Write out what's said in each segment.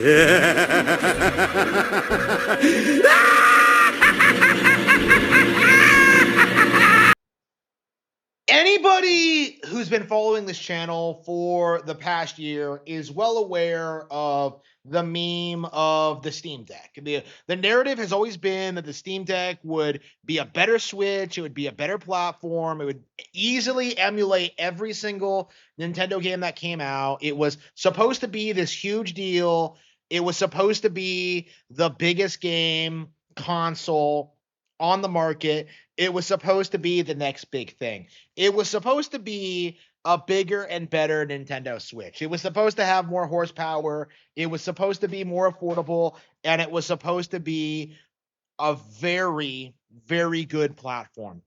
Anybody who's been following this channel for the past year is well aware of the meme of the Steam Deck. The narrative has always been that the Steam Deck would be a better Switch, it would be a better platform, it would easily emulate every single Nintendo game that came out. It was supposed to be this huge deal. It was supposed to be the biggest game console on the market. It was supposed to be the next big thing. It was supposed to be a bigger and better Nintendo Switch. It was supposed to have more horsepower. It was supposed to be more affordable. And it was supposed to be a very, very good platform.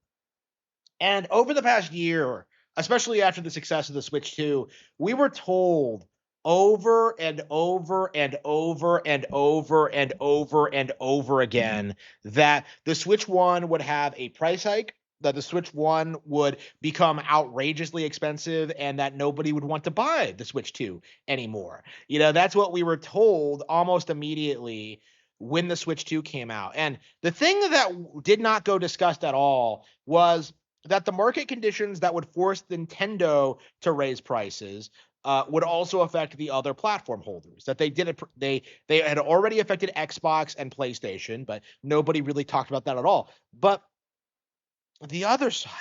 And over the past year, especially after the success of the Switch 2, we were told over and over and over and over and over and over again that the Switch 1 would have a price hike, that the Switch 1 would become outrageously expensive, and that nobody would want to buy the Switch 2 anymore. That's what we were told almost immediately when the Switch 2 came out. And the thing that did not go discussed at all was that the market conditions that would force Nintendo to raise prices would also affect the other platform holders. That they had already affected Xbox and PlayStation, but nobody really talked about that at all. But the other side,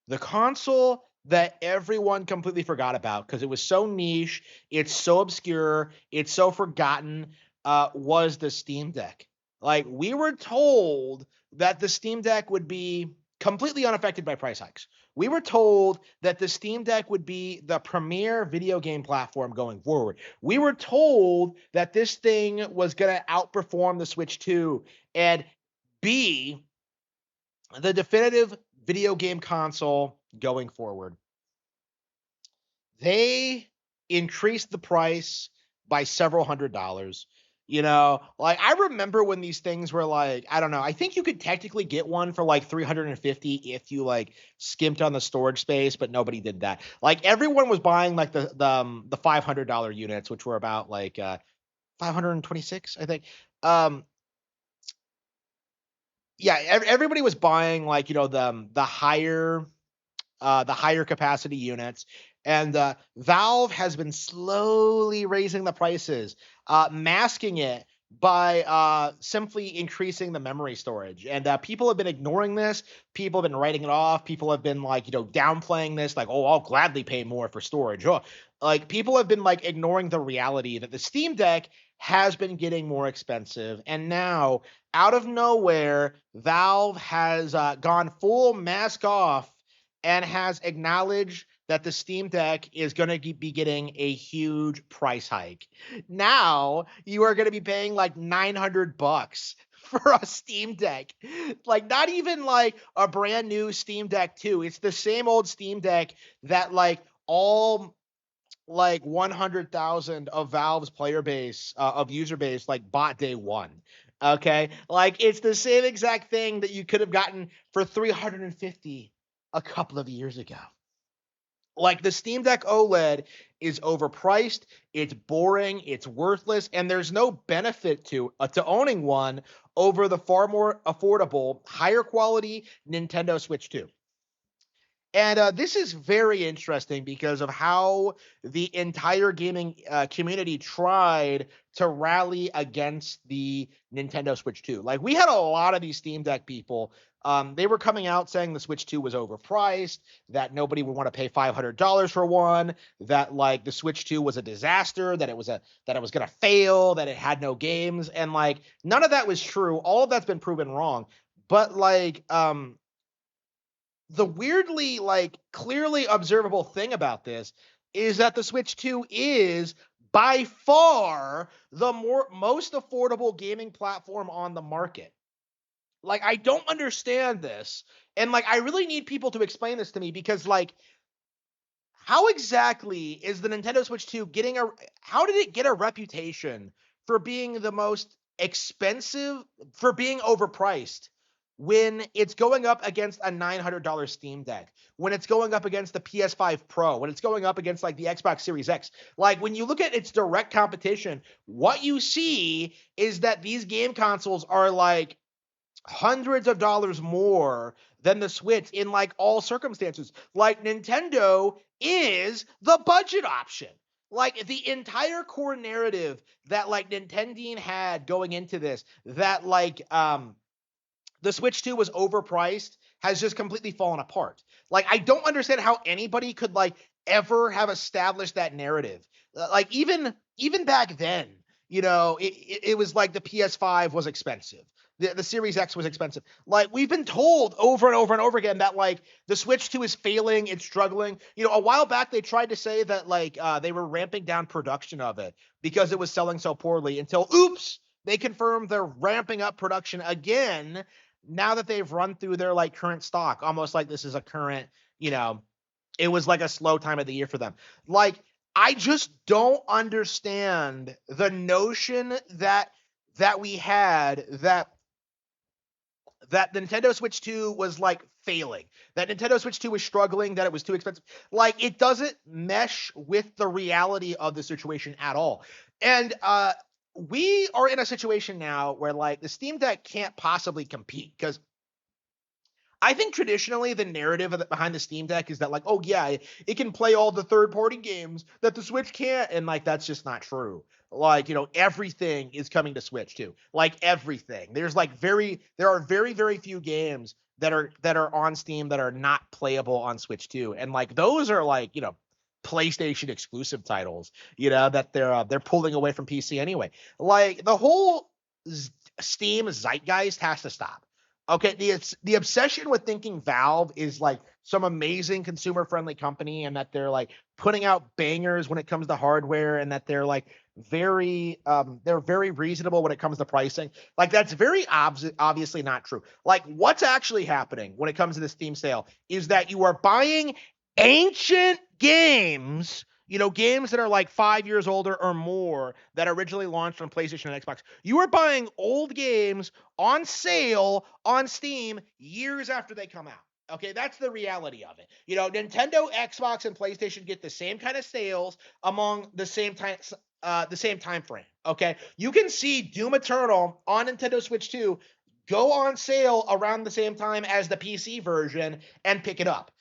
the console that everyone completely forgot about because it was so niche, it's so obscure, it's so forgotten, was the Steam Deck. Like, we were told that the Steam Deck would be completely unaffected by price hikes. We were told that the Steam Deck would be the premier video game platform going forward. We were told that this thing was going to outperform the Switch 2 and be the definitive video game console going forward. They increased the price by several $100s. Like, I remember when these things were like, I don't know, I think you could technically get one for like $350 if you like skimped on the storage space, but nobody did that. Like, everyone was buying like the $500 units, which were about like 526, I think. Yeah, everybody was buying like, the higher capacity units. And Valve has been slowly raising the prices, masking it by simply increasing the memory storage. And people have been ignoring this. People have been writing it off. People have been like, downplaying this, like, oh, I'll gladly pay more for storage. Oh, like, people have been like ignoring the reality that the Steam Deck has been getting more expensive. And now, out of nowhere, Valve has gone full mask off and has acknowledged that the Steam Deck is going to be getting a huge price hike. Now you are going to be paying like $900 for a Steam Deck. Like, not even like a brand new Steam Deck 2. It's the same old Steam Deck that like all like 100,000 of Valve's player base, of user base, like bought day one. Okay. Like, it's the same exact thing that you could have gotten for $350 a couple of years ago. Like, the Steam Deck OLED is overpriced, it's boring, it's worthless, and there's no benefit to owning one over the far more affordable, higher quality Nintendo Switch 2. And this is very interesting because of how the entire gaming community tried to rally against the Nintendo Switch 2. Like, we had a lot of these Steam Deck people. They were coming out saying the Switch 2 was overpriced, that nobody would want to pay $500 for one, that like the Switch 2 was a disaster, that it was going to fail, that it had no games, and like none of that was true. All of that's been proven wrong. But like the weirdly, like, clearly observable thing about this is that the Switch 2 is by far the most affordable gaming platform on the market. Like, I don't understand this. And like, I really need people to explain this to me because like, how exactly is the Nintendo Switch 2 how did it get a reputation for being the most expensive, for being overpriced when it's going up against a $900 Steam Deck, when it's going up against the PS5 Pro, when it's going up against like the Xbox Series X. Like when you look at its direct competition, what you see is that these game consoles are like hundreds of dollars more than the Switch in like all circumstances. Like Nintendo is the budget option. Like the entire core narrative that like Nintendo had going into this, that like the Switch 2 was overpriced, has just completely fallen apart. Like I don't understand how anybody could like ever have established that narrative. Like even back then, it was like the PS5 was expensive. The Series X was expensive. Like we've been told over and over and over again that like the Switch 2 is failing, it's struggling. A while back they tried to say that like they were ramping down production of it because it was selling so poorly until oops, they confirmed they're ramping up production again now that they've run through their like current stock, almost like this is a current, it was like a slow time of the year for them. Like, I just don't understand the notion that we had that Nintendo Switch 2 was like failing, that Nintendo Switch 2 was struggling, that it was too expensive. Like it doesn't mesh with the reality of the situation at all. And we are in a situation now where like the Steam Deck can't possibly compete because I think traditionally the narrative behind the Steam Deck is that like, oh yeah, it can play all the third-party games that the Switch can't, and like that's just not true. Like, everything is coming to Switch too. Like everything. There are very, very few games that are on Steam that are not playable on Switch too. And like those are like, PlayStation exclusive titles, that they're pulling away from PC anyway. Like the whole Steam zeitgeist has to stop. Okay, the obsession with thinking Valve is like some amazing consumer friendly company and that they're like putting out bangers when it comes to hardware and that they're like they're very reasonable when it comes to pricing. Like that's very obviously not true. Like what's actually happening when it comes to the Steam sale is that you are buying ancient games, games that are like 5 years older or more that originally launched on PlayStation and Xbox. You are buying old games on sale on Steam years after they come out. Okay, that's the reality of it. Nintendo, Xbox, and PlayStation get the same kind of sales among the same time frame. Okay, you can see Doom Eternal on Nintendo Switch 2 go on sale around the same time as the PC version and pick it up.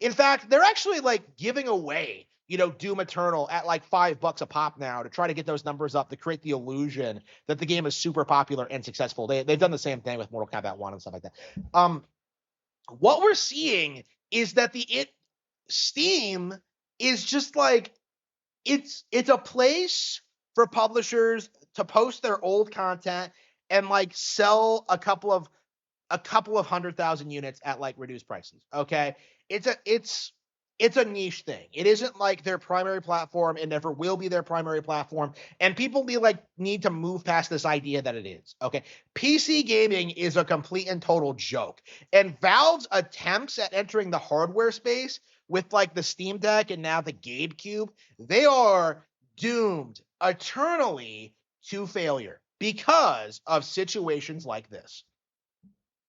In fact, they're actually like giving away, Doom Eternal at like $5 a pop now to try to get those numbers up to create the illusion that the game is super popular and successful. They've done the same thing with Mortal Kombat 1 and stuff like that. What we're seeing is that Steam is just like it's a place for publishers to post their old content and like sell a couple of 100,000 units at like reduced prices. Okay. It's a niche thing. It isn't like their primary platform. It never will be their primary platform. And people need to move past this idea that it is. Okay. PC gaming is a complete and total joke. And Valve's attempts at entering the hardware space with like the Steam Deck and now the GameCube, they are doomed eternally to failure because of situations like this.